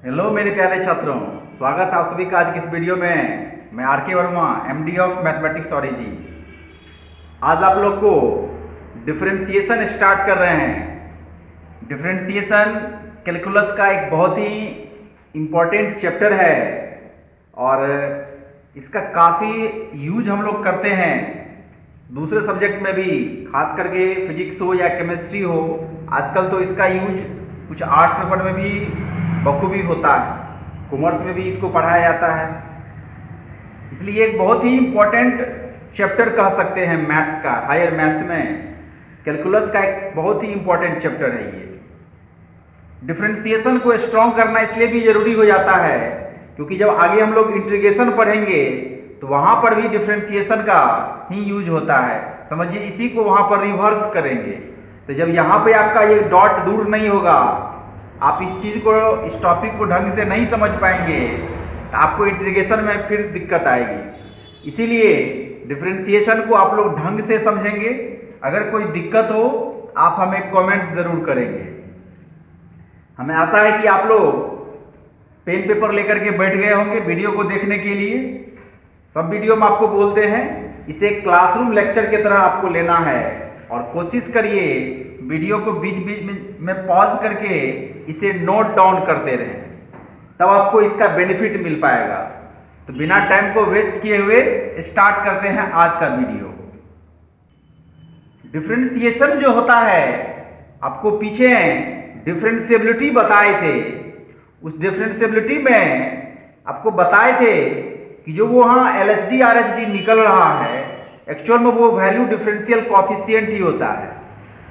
Hello मेरे प्यारे छात्रों, स्वागत है आप सभी का आज की इस वीडियो में। मैं आर के वर्मा, एमडी ऑफ मैथमेटिक्स ऑरिजी। आज आप लोग को डिफरेंशिएशन स्टार्ट कर रहे हैं। डिफरेंशिएशन कैलकुलस का एक बहुत ही इम्पोर्टेंट चैप्टर है और इसका काफ़ी यूज हम लोग करते हैं दूसरे सब्जेक्ट में भी, खास करके फिजिक्स हो या केमिस्ट्री हो। आजकल तो इसका यूज कुछ आर्ट्स पेपर में भी बखूबी होता है, कॉमर्स में भी इसको पढ़ाया जाता है। इसलिए एक बहुत ही इम्पोर्टेंट चैप्टर कह सकते हैं मैथ्स का। हायर मैथ्स में कैलकुलस का एक बहुत ही इम्पोर्टेंट चैप्टर है ये। डिफरेंशिएशन को स्ट्रॉन्ग करना इसलिए भी जरूरी हो जाता है क्योंकि जब आगे हम लोग इंटीग्रेशन पढ़ेंगे तो वहां पर भी डिफरेंशिएशन का ही यूज होता है। समझिए, इसी को वहां पर रिवर्स करेंगे। तो जब यहाँ पे आपका ये डॉट दूर नहीं होगा, आप इस चीज को, इस टॉपिक को ढंग से नहीं समझ पाएंगे तो आपको इंटीग्रेशन में फिर दिक्कत आएगी। इसीलिए डिफरेंशिएशन को आप लोग ढंग से समझेंगे। अगर कोई दिक्कत हो आप हमें कमेंट्स जरूर करेंगे। हमें आशा है कि आप लोग पेन पेपर लेकर के बैठ गए होंगे वीडियो को देखने के लिए। सब वीडियो में आपको बोलते हैं इसे क्लासरूम लेक्चर की तरह आपको लेना है और कोशिश करिए वीडियो को बीच बीच में पॉज करके इसे नोट डाउन करते रहें, तब आपको इसका बेनिफिट मिल पाएगा। तो बिना टाइम को वेस्ट किए हुए स्टार्ट करते हैं आज का वीडियो। डिफरेंशिएशन जो होता है, आपको पीछे डिफरेंशिएबिलिटी बताए थे। उस डिफरेंशिएबिलिटी में आपको बताए थे कि जो वो वहाँ एलएचडी आरएचडी निकल रहा है, एक्चुअल में वो वैल्यू डिफरेंशियल कॉफिशिएंट ही होता है।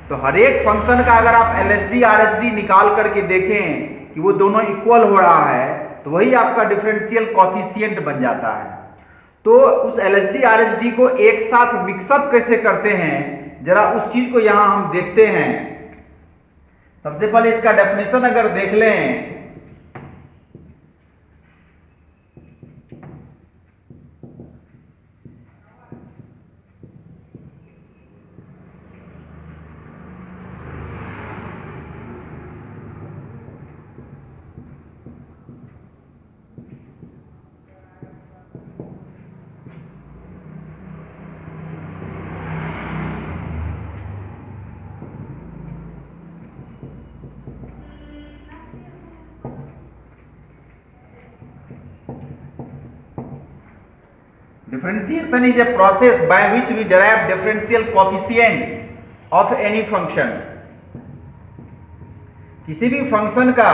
तो हर एक फंक्शन का अगर आप एलएचडी आरएचडी निकाल करके देखें कि वो दोनों इक्वल हो रहा है तो वही आपका डिफरेंशियल कॉफिशिएंट बन जाता है। तो उस एलएचडी आरएचडी को एक साथ मिक्सअप कैसे करते हैं, जरा उस चीज को यहां हम देखते हैं। सबसे पहले इसका डेफिनेशन अगर देख लें, differentiation is a process by which we derive differential coefficient of any function। किसी भी फंक्शन का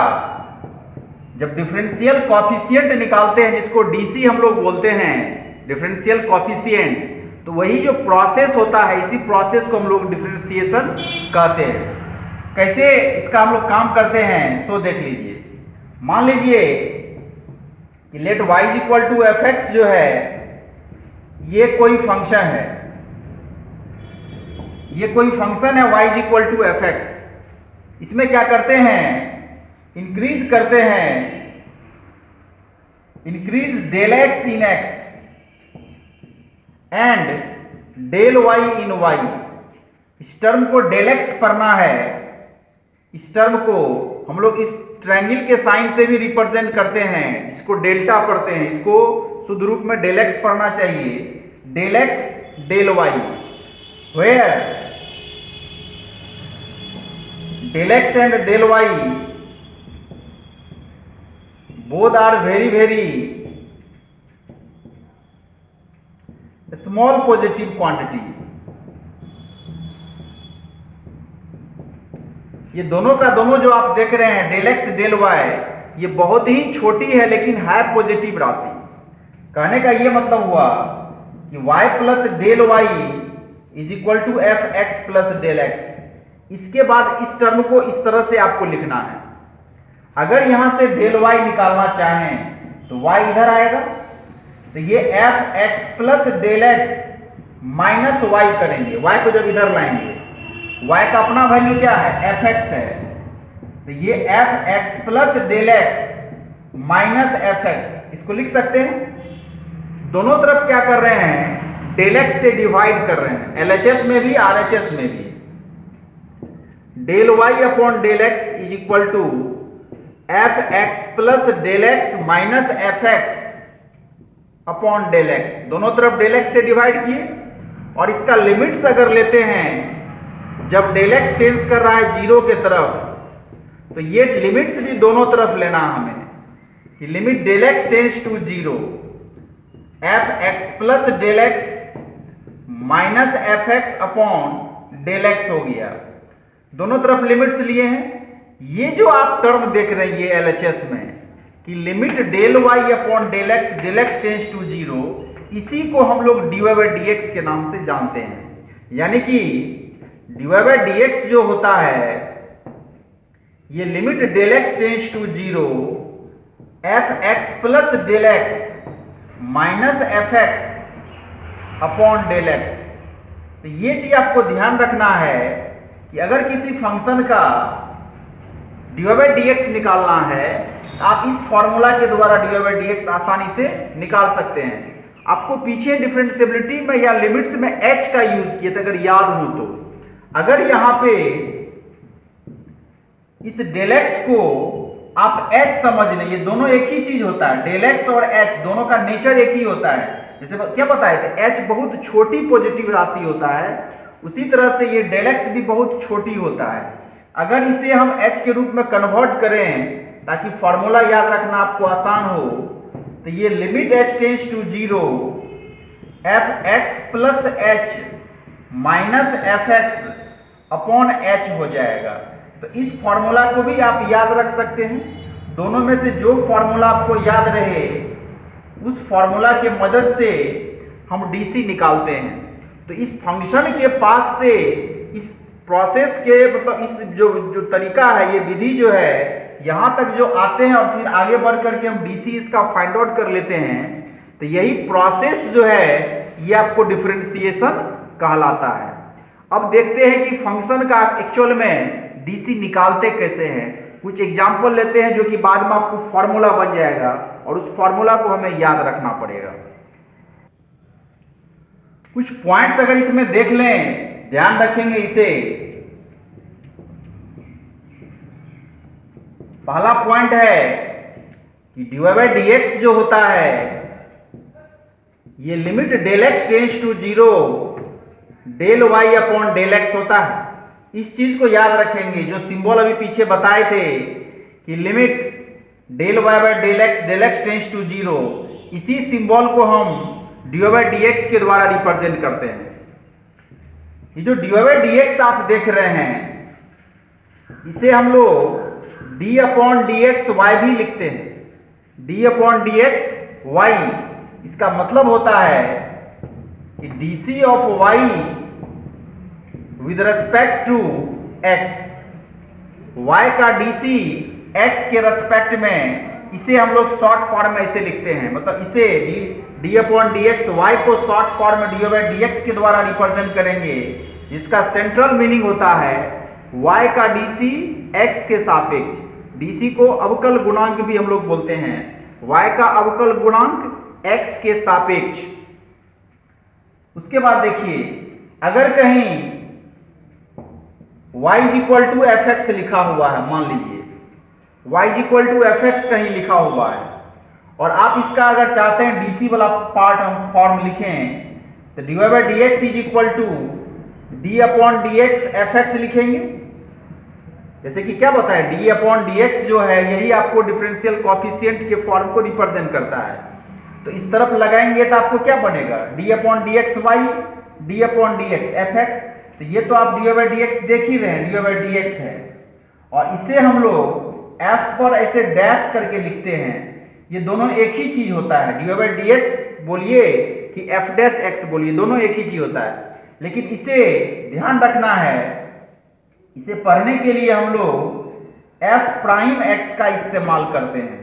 जब डिफरेंशियल कॉफिशिएंट निकालते हैं, जिसको डीसी हम लोग बोलते हैं, डिफरेंशियल कॉफिशिएंट, तो वही जो प्रोसेस होता है, इसी प्रोसेस को हम लोग डिफरेंशिएशन कहते हैं। कैसे इसका हम लोग काम करते हैं सो देख लीजिए। मान लीजिए कि let y equal to f x जो है ये कोई फंक्शन है, ये कोई फंक्शन है y equal to f x. इसमें क्या करते हैं, इंक्रीज करते हैं, increase del x in x and del y in y. इस टर्म को डेल एक्स पढ़ना है। इस टर्म को हम लोग इस ट्रायंगल के साइन से भी रिप्रेजेंट करते हैं, इसको डेल्टा पढ़ते हैं। इसको शुद्ध रूप में डेल एक्स पढ़ना चाहिए, del x del y, where del x and del y both are very very small positive quantity. ये दोनों का दोनों जो आप देख रहे हैं डेल एक्स डेल वाई, ये बहुत ही छोटी है लेकिन है पॉजिटिव राशि। कहने का ये मतलब हुआ कि y plus del y is equal to f x plus del x. इसके बाद इस टर्म को इस तरह से आपको लिखना है। अगर यहां से डेल वाई निकालना चाहें तो y इधर आएगा, तो ये f x plus del x minus y करेंगे। y को जब इधर लाएंगे, y का अपना वैल्यू क्या है, एफ एक्स है, तो ये f x plus del x minus f x, इसको लिख सकते हैं। दोनों तरफ क्या कर रहे हैं, डेल एक्स से डिवाइड कर रहे हैं, एलएचएस में भी आरएचएस में भी। Del y upon del x is equal to f x plus del x minus f x upon del x, दोनों तरफ डेल एक्स से डिवाइड किए और इसका लिमिट्स अगर लेते हैं जब डेल एक्स टेंस कर रहा है जीरो के तरफ, तो ये लिमिट्स भी दोनों तरफ लेना हमें कि limit del x tends to zero, f x plus del x minus f x upon del x हो गया। दोनों तरफ लिमिट्स लिए हैं। ये जो आप टर्म देख रहे हैं ये एलएचएस में कि limit del y upon del x tends to zero, इसी को हम लोग dy बाई डी एक्स के नाम से जानते हैं। यानी कि dy बाई डी एक्स जो होता है ये limit del x tends to zero f x plus del x minus f x upon del x. तो ये चीज आपको ध्यान रखना है कि अगर किसी फंक्शन का dy बाई डी एक्स निकालना है, आप इस फॉर्मूला के द्वारा dy बाई डी एक्स आसानी से निकाल सकते हैं। आपको पीछे डिफरेंशिएबिलिटी में या लिमिट्स में h का यूज किया था अगर याद हो तो, अगर यहां पे इस डेल एक्स को आप h समझ लें, ये दोनों एक ही चीज होता है, डेल एक्स और h दोनों का नेचर एक ही होता है। जैसे क्या बताए थे, h बहुत छोटी पॉजिटिव राशि होता है, उसी तरह से ये डेल एक्स भी बहुत छोटी होता है। अगर इसे हम h के रूप में कन्वर्ट करें ताकि फॉर्मूला याद रखना आपको आसान हो, तो ये limit h tends to zero f x plus h minus f x upon h हो जाएगा। तो इस फॉर्मूला को भी आप याद रख सकते हैं। दोनों में से जो फॉर्मूला आपको याद रहे उस फॉर्मूला के मदद से हम डीसी निकालते हैं। तो इस फंक्शन के पास से इस प्रोसेस के मतलब इस जो तरीका है, ये विधि जो है यहां तक जो आते हैं और फिर आगे बढ़ करके हम डीसी इसका फाइंड आउट कर लेते हैं, तो यही प्रोसेस जो है ये आपको डिफरेंशिएशन कहलाता है। अब देखते हैं कि फंक्शन का एक्चुअल में डीसी निकालते कैसे हैं। कुछ एग्जांपल लेते हैं जो कि बाद में आपको फॉर्मूला बन जाएगा और उस फॉर्मूला को हमें याद रखना पड़ेगा। कुछ पॉइंट्स अगर इसमें देख लें, ध्यान रखेंगे इसे। पहला पॉइंट है कि dy बाई डी एक्स जो होता है ये limit del x tends to zero del y upon del x होता है। इस चीज को याद रखेंगे, जो सिंबल अभी पीछे बताए थे कि limit del y by del x tends to zero, इसी सिंबल को हम dy बाई डी एक्स के द्वारा रिप्रेजेंट करते हैं। ये जो dy बाई डी एक्स आप देख रहे हैं इसे हम लोग d upon d x y भी लिखते हैं। d upon d x y, इसका मतलब होता है कि DC of y with respect to x, y का डीसी x के रेस्पेक्ट में, इसे हम लोग शॉर्ट फॉर्म में इसे लिखते हैं। मतलब इसे d upon d x y को शॉर्ट फॉर्म में dy बाई डी एक्स के द्वारा रिप्रेजेंट करेंगे, जिसका सेंट्रल मीनिंग होता है y का डीसी x के सापेक्ष। डीसी को अवकल गुणांक भी हम लोग बोलते हैं, y का अवकल गुणांक x के सापेक्ष। उसके बाद देखिए, अगर कहीं y is equal to f x लिखा हुआ है, मान लीजिए y is equal to f x कहीं लिखा हुआ है और आप इसका अगर चाहते हैं डीसी वाला पार्ट हम फॉर्म लिखें, तो dy by d x is equal to d upon d x f x लिखेंगे। जैसे कि क्या बताए, d अपॉन डी एक्स जो है यही आपको डिफरेंशियल कोएफिशिएंट के फॉर्म को रिप्रेजेंट करता है। तो इस तरफ लगाएंगे तो आपको क्या बनेगा, d upon d x y, d upon d x f x. तो ये तो आप dy बाई डी एक्स देख ही रहे हैं, dy बाई डी एक्स है और इसे हम लोग f पर ऐसे डैश करके लिखते हैं। ये दोनों एक ही चीज होता है, dy बाई डी एक्स बोलिए कि f डैश x बोलिए, दोनों एक ही चीज होता है। लेकिन इसे ध्यान रखना है, इसे पढ़ने के लिए हम लोग f प्राइम x का इस्तेमाल करते हैं।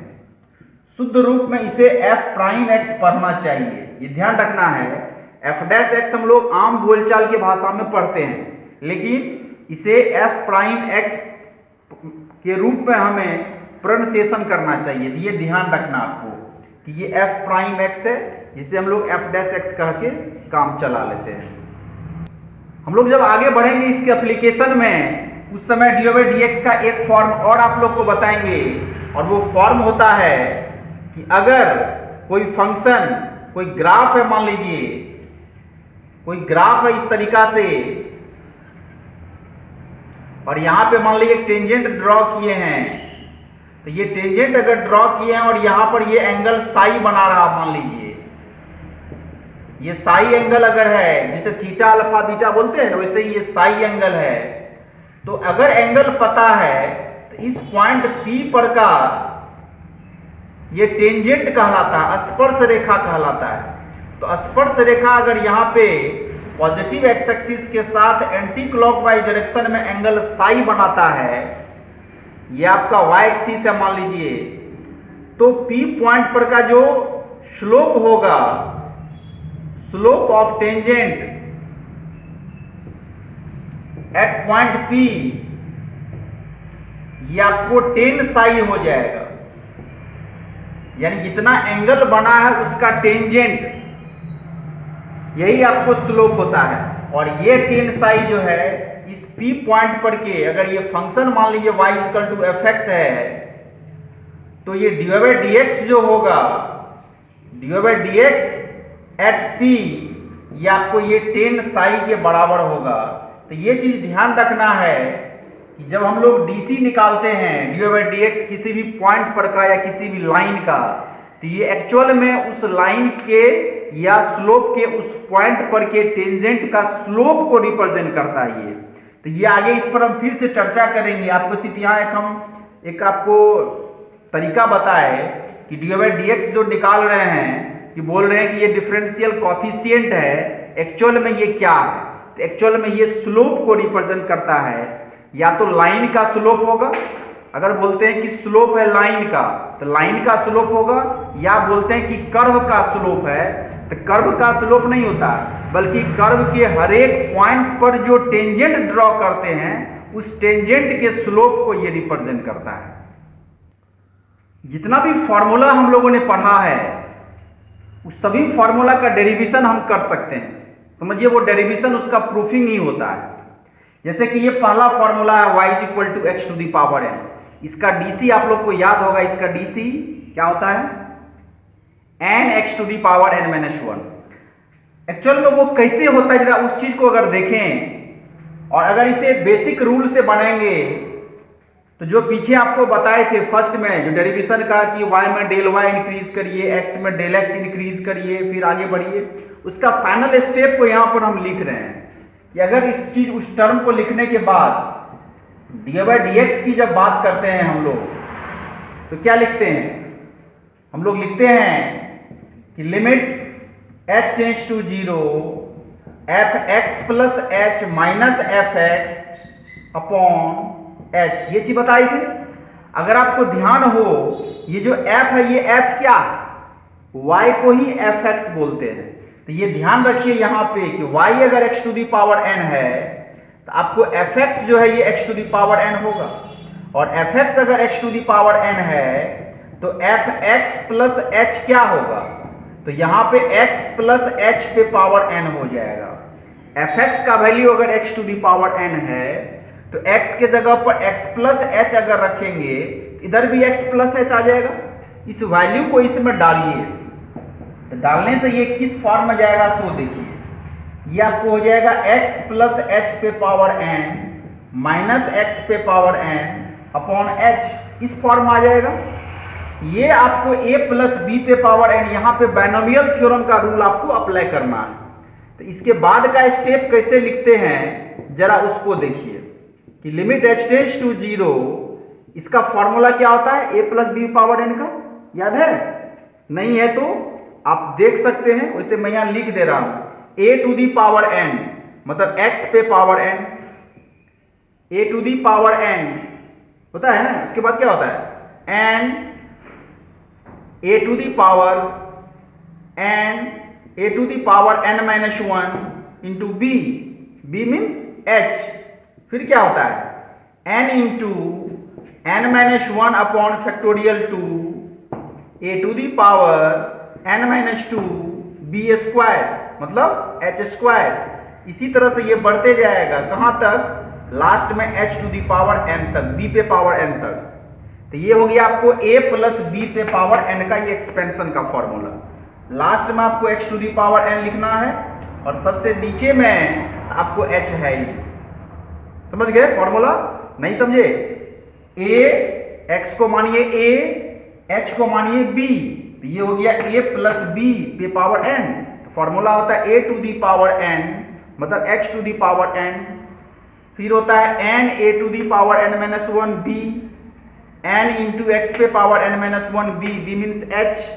शुद्ध रूप में इसे f प्राइम x पढ़ना चाहिए, ये ध्यान रखना है। f डैश x हम लोग आम बोलचाल की भाषा में पढ़ते हैं, लेकिन इसे f प्राइम x के रूप में हमें प्रोनाउंसिएशन करना चाहिए। ये ध्यान रखना आपको कि ये f प्राइम x है, जिसे हम लोग f डैश x कह के काम चला लेते हैं। हम लोग जब आगे बढ़ेंगे इसके एप्लीकेशन में उस समय dy बाई dx का एक फॉर्म और आप लोग को बताएंगे, और वो फॉर्म होता है कि अगर कोई फंक्शन, कोई ग्राफ है, मान लीजिए कोई ग्राफ है इस तरीका से, और यहां पे मान लीजिए टेंजेंट ड्रॉ किए हैं, तो ये टेंजेंट अगर ड्रॉ किए हैं और यहां पर ये एंगल साई बना रहा, मान लीजिए ये साई एंगल अगर है, जिसे थीटा अल्फा बीटा बोलते हैं, वैसे ही ये साई एंगल है, तो अगर एंगल पता है तो इस पॉइंट P पर का ये टेंजेंट कहलाता है, स्पर्श रेखा कहलाता है। तो स्पर्श रेखा अगर यहाँ पे पॉजिटिव एक्स एक्सिस के साथ एंटी क्लॉकवाइज डायरेक्शन में एंगल साई बनाता है, ये आपका y एक्सिस है मान लीजिए, तो P पॉइंट पर का जो स्लोप होगा, slope of tangent at point P, ये आपको टेन साई हो जाएगा, यानी जितना एंगल बना है उसका टेंजेंट, यही आपको स्लोप होता है। और ये टेन साई जो है इस P पॉइंट पर के, अगर ये फंक्शन मान लीजिए y इक्वल टू fx है, तो ये dy बाई dx जो होगा, dy by dx at P, ये आपको ये टेन साई के बराबर होगा। तो ये चीज ध्यान रखना है कि जब हम लोग DC निकालते हैं dy बाई dx किसी भी पॉइंट पर का या किसी भी लाइन का, तो ये एक्चुअल में उस लाइन के या स्लोप के उस पॉइंट पर के टेंजेंट का स्लोप को रिप्रेजेंट करता है ये। तो ये आगे इस पर हम फिर से चर्चा करेंगे। आपको सिर्फ यहाँ एक आपको तरीका बताए कि dy बाई dx जो निकाल रहे हैं, कि बोल रहे हैं कि ये डिफरेंशियल कॉफिशिएंट है, एक्चुअल में ये क्या है? तो एक्चुअल में ये स्लोप को रिप्रेजेंट करता है, या तो लाइन का स्लोप होगा, अगर बोलते हैं कि स्लोप है लाइन का तो लाइन का स्लोप होगा, या बोलते हैं कि कर्व का स्लोप है तो कर्व का स्लोप नहीं होता, बल्कि कर्व के हर एक पॉइंट पर जो टेंजेंट ड्रॉ करते हैं उस टेंजेंट के स्लोप को ये रिप्रेजेंट करता है। जितना भी फॉर्मूला हम लोगों ने पढ़ा है उस सभी फॉर्मूला का डेरिवेशन हम कर सकते हैं। समझिए वो डेरिवेशन उसका प्रूफिंग ही होता है। जैसे कि ये पहला फॉर्मूला है y is equal to x to the power n, इसका DC आप लोग को याद होगा, इसका DC क्या होता है? n x to the power n minus 1। Actual में वो कैसे होता है, जरा उस चीज को अगर देखें और अगर इसे बेसिक रूल से बनाएंगे तो जो पीछे आपको बताए थे फर्स्ट में जो डेरिवेशन का कि y में डेल y इंक्रीज करिए, x में डेल x इंक्रीज करिए, फिर आगे बढ़िए, उसका फाइनल स्टेप को यहाँ पर हम लिख रहे हैं कि अगर इस चीज उस टर्म को लिखने के बाद dy बाई dx की जब बात करते हैं हम लोग, तो क्या लिखते हैं? हम लोग लिखते हैं कि limit h tends to 0 fx plus h minus fx upon h, ये चीज बताई थी। अगर आपको ध्यान हो, ये जो f है, ये f क्या, y को ही fx बोलते हैं। तो ये ध्यान रखिए यहाँ पे कि y अगर x to the power n है तो आपको fx जो है ये x to the power n होगा, और fx अगर x to the power n है तो fx प्लस h क्या होगा? तो यहाँ पे x प्लस h पे पावर n हो जाएगा। fx का वैल्यू अगर x to the power n है तो x के जगह पर x प्लस h अगर रखेंगे, इधर भी x प्लस h आ जाएगा। इस वैल्यू को इसमें डालिए, तो डालने से ये किस फॉर्म में जाएगा सो देखिए, ये आपको हो जाएगा x प्लस h पे पावर n माइनस x पे पावर n अपॉन h, इस फॉर्म में आ जाएगा। ये आपको a प्लस b पे पावर n, यहाँ पे बाइनोमियल थ्योरम का रूल आपको अप्लाई करना है। तो इसके बाद का स्टेप कैसे लिखते हैं जरा उसको देखिए कि लिमिट h टेंड्स टू 0, इसका फॉर्मूला क्या होता है? a plus b power n का, याद है? नहीं है तो आप देख सकते हैं, वैसे मैं यहाँ लिख दे रहा हूं, a to the power n मतलब x पे power n, a to the power n होता है ना, उसके बाद क्या होता है? n a to the power n, a to the power n minus 1 into b, b means h, फिर क्या होता है? n into n minus 1 upon factorial 2 a to the power n minus 2 b square मतलब h square. इसी तरह से ये बढ़ते जाएगा कहां तक? लास्ट में h to the power n तक, b पे पावर n तक। तो ये हो गया आपको a प्लस b पे पावर n का ये एक्सपेंशन का फॉर्मूला। लास्ट में आपको x to the power n लिखना है और सबसे नीचे में आपको h है ही। समझ गए फॉर्मूला? नहीं समझे? a, x को मानिए a, h को मानिए b, तो ये हो गया a प्लस b पे पावर n। तो फॉर्मूला होता है a to the power n मतलब x to the power n, फिर होता है n a to the power n minus 1 b, n into x पे power n minus 1 b, b means h,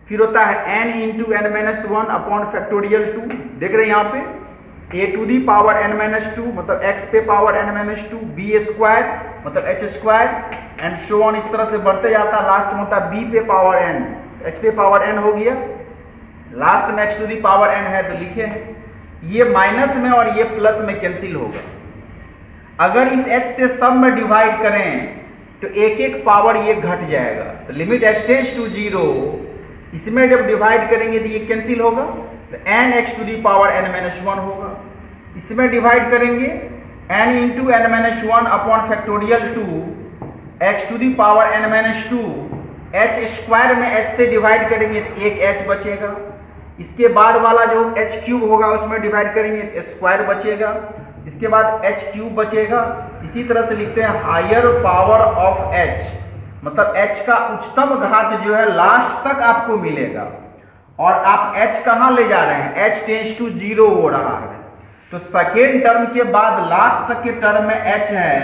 फिर होता है n into n minus 1 upon factorial 2। देख रहे हैं यहाँ पे a to the power n minus 2 मतलब x पे power n minus 2, b square मतलब h square and so on, इस तरह से बढ़ते जाता है। लास्ट में होता है b पे पावर n, h पे पावर n हो गया, लास्ट में x to the power n है तो लिखे हैं। ये माइनस में और ये प्लस में कैंसिल होगा। अगर इस h से सब में डिवाइड करें तो एक एक पावर ये घट जाएगा। तो लिमिट h टेंड्स टू 0, इसमें जब डिवाइड करेंगे तो ये कैंसिल होगा, तो n x to the power n minus 1 होगा। इसमें डिवाइड करेंगे n into n minus 1 upon factorial 2 x to the power n minus 2, h square में h से डिवाइड करेंगे तो एक h बचेगा। इसके बाद वाला जो h क्यूब होगा उसमें डिवाइड करेंगे तो स्क्वायर बचेगा, इसके बाद h क्यूब बचेगा। इसी तरह से लिखते हैं हायर पावर ऑफ h, मतलब h का उच्चतम घात जो है लास्ट तक आपको मिलेगा। और आप h कहाँ ले जा रहे हैं? h टेंड्स टू 0 हो रहा है, तो सेकेंड टर्म के बाद लास्ट तक के टर्म में h है,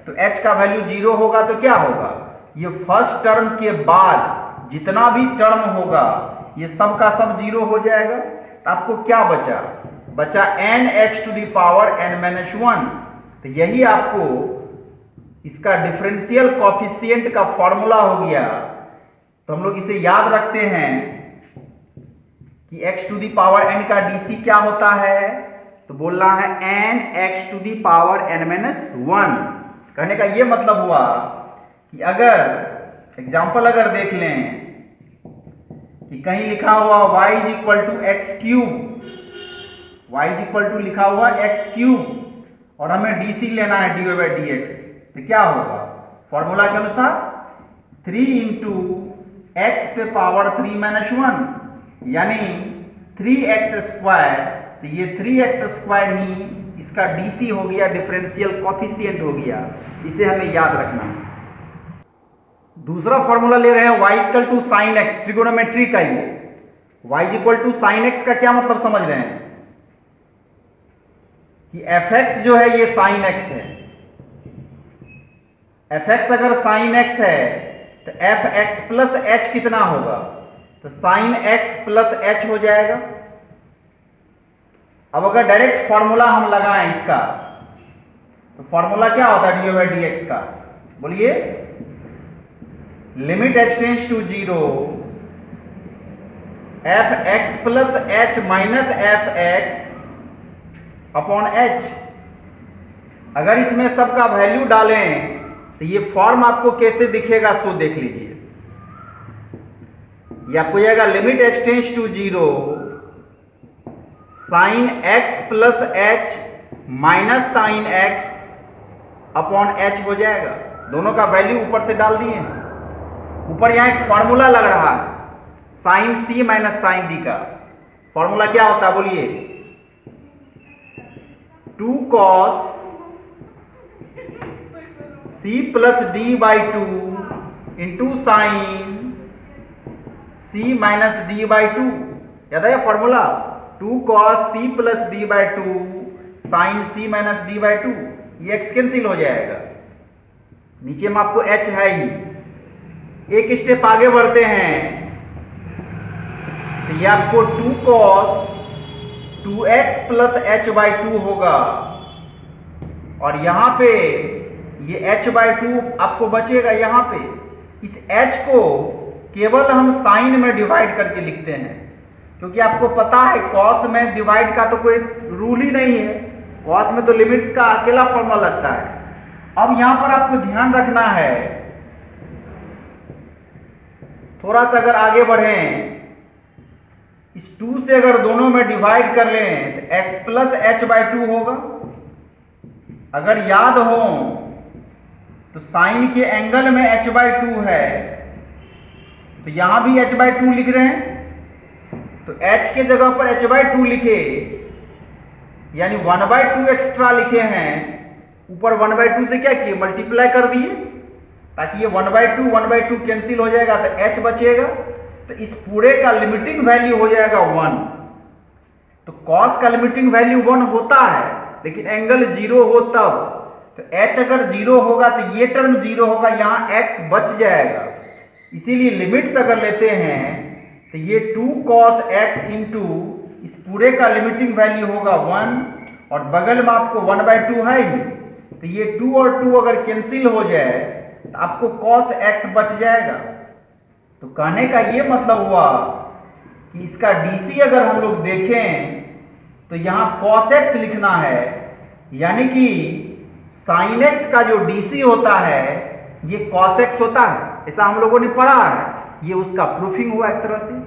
तो h का वैल्यू 0 होगा तो क्या होगा? ये फर्स्ट टर्म के बाद जितना भी टर्म होगा ये सब का सब 0 हो जाएगा। तो आपको क्या बचा? बचा n x to the power n minus 1। तो यही आपको इसका डिफरेंशियल कॉफिशिएंट का फॉर्मूला हो गया। तो हम लोग इसे याद रखते हैं कि x to the power n का dc क्या होता है, तो बोलना है n x to the power n minus 1। कहने का ये मतलब हुआ कि अगर एग्जाम्पल अगर देख लें कि कहीं लिखा हुआ y is equal to x cube, y is equal to लिखा हुआ x क्यूब और हमें dc लेना है dy बाई dx, तो क्या होगा? फॉर्मूला के अनुसार 3 इंटू एक्स पे पावर 3 माइनस 1 यानी 3x स्क्वायर। तो ये 3x स्क्वायर ही इसका dc हो गया, डिफरेंशियल कॉफिशिएंट हो गया। इसे हमें याद रखना है। दूसरा फॉर्मूला ले रहे हैं y equal to sine x, trigonometry का ये y equal to sine x का क्या मतलब समझ रहे हैं कि fx जो है ये साइन x है। fx अगर साइन x है तो fx प्लस h कितना होगा? तो साइन x प्लस h हो जाएगा। अब अगर डायरेक्ट फॉर्मूला हम लगाएं इसका, तो फॉर्मूला क्या होता है dy बाई dx का? बोलिए, limit h tends to 0 fx plus h minus fx upon h। अगर इसमें सबका वैल्यू डालें तो ये फॉर्म आपको कैसे दिखेगा सो देख लीजिए। ये आपको जाएगा limit h tends to 0 sine x plus h minus sine x upon h हो जाएगा। दोनों का वैल्यू ऊपर से डाल दिए। ऊपर यहां एक फॉर्मूला लग रहा है sine c minus sine d का। फॉर्मूला क्या होता है बोलिए? 2 cos c plus d by 2 into sine c minus d by 2। याद है formula? 2 cos c plus d by 2 sine c minus d by 2। ये x कैंसिल हो जाएगा। नीचे में आपको h है ही। एक स्टेप आगे बढ़ते हैं तो ये आपको 2 cos 2x plus h by 2 होगा और यहां पे ये h बाई 2 आपको बचेगा। यहां पे इस h को केवल हम साइन में डिवाइड करके लिखते हैं, क्योंकि आपको पता है cos में डिवाइड का तो कोई रूल ही नहीं है। cos में तो लिमिट्स का अकेला फॉर्मूला लगता है। अब यहां पर आपको ध्यान रखना है, थोड़ा सा अगर आगे बढ़ें, इस 2 से अगर दोनों में डिवाइड कर लें तो x प्लस h बाई 2 होगा। अगर याद हो तो साइन के एंगल में h/2 है, तो यहां भी h/2 लिख रहे हैं, तो h के जगह पर h/2 लिखे, यानी 1/2 एक्स्ट्रा लिखे हैं। ऊपर 1/2 से क्या किए, मल्टीप्लाई कर दिए, ताकि ये 1/2 कैंसिल हो जाएगा तो h बचेगा। तो इस पूरे का लिमिटिंग वैल्यू हो जाएगा 1। तो cos का लिमिटिंग वैल्यू 1 होता है, लेकिन एंगल 0 हो तब। तो h अगर 0 होगा तो ये टर्म 0 होगा, यहां x बच जाएगा। इसीलिए लिमिट्स अगर लेते हैं तो ये 2 cos x इंटू इस पूरे का लिमिटिंग वैल्यू होगा 1, और बगल में आपको 1/2 है ही, तो ये 2 और 2 अगर कैंसिल हो जाए तो आपको cos x बच जाएगा। तो कहने का ये मतलब हुआ कि इसका DC अगर हम लोग देखें तो यहां cos x लिखना है, यानी कि sin x का जो DC होता है ये cos x होता है। ऐसा हम लोगों ने पढ़ा है, ये उसका प्रूफिंग हुआ एक तरह से।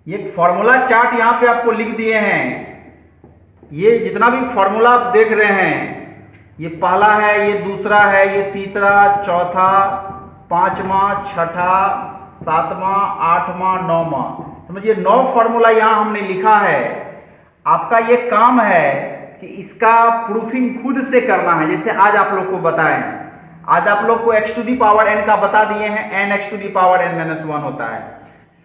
ये फॉर्मूला चार्ट यहां पे आपको लिख दिए हैं। ये जितना भी फॉर्मूला आप देख रहे हैं, ये पहला है, ये दूसरा है, ये तीसरा, चौथा, पांचवा, छठा, सातवां, आठवां, नौवां, समझिए 9 फॉर्मूला यहां हमने लिखा है। आपका ये काम है कि इसका प्रूफिंग खुद से करना है। जैसे आज आप लोग को बताएं, आज आप लोग को x to the power n का बता दिए हैं, n x to the power n - 1 होता है।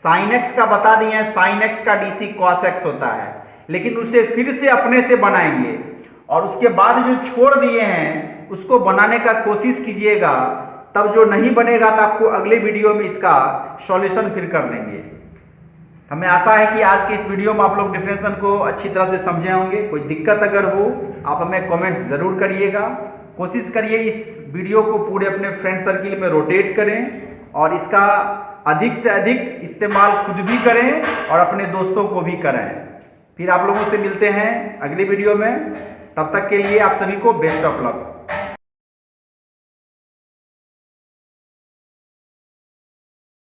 sin x का बता दिए हैं, sin x का DC cos x होता है। लेकिन उसे फिर से अपने से बनाएंगे, और उसके बाद जो छोड़ दिए हैं उसको बनाने का कोशिश कीजिएगा। तब जो नहीं बनेगा तो आपको अगले वीडियो में इसका सॉल्यूशन फिर कर देंगे। हमें आशा है कि आज के इस वीडियो में आप लोग डिफरेंशिएशन को अच्छी तरह से समझे होंगे। कोई दिक्कत अगर हो आप हमें कमेंट्स ज़रूर करिएगा। कोशिश करिए इस वीडियो को पूरे अपने फ्रेंड सर्किल में रोटेट करें, और इसका अधिक से अधिक इस्तेमाल खुद भी करें और अपने दोस्तों को भी कराएं। फिर आप लोगों से मिलते हैं अगली वीडियो में। तब तक के लिए आप सभी को बेस्ट ऑफ लक।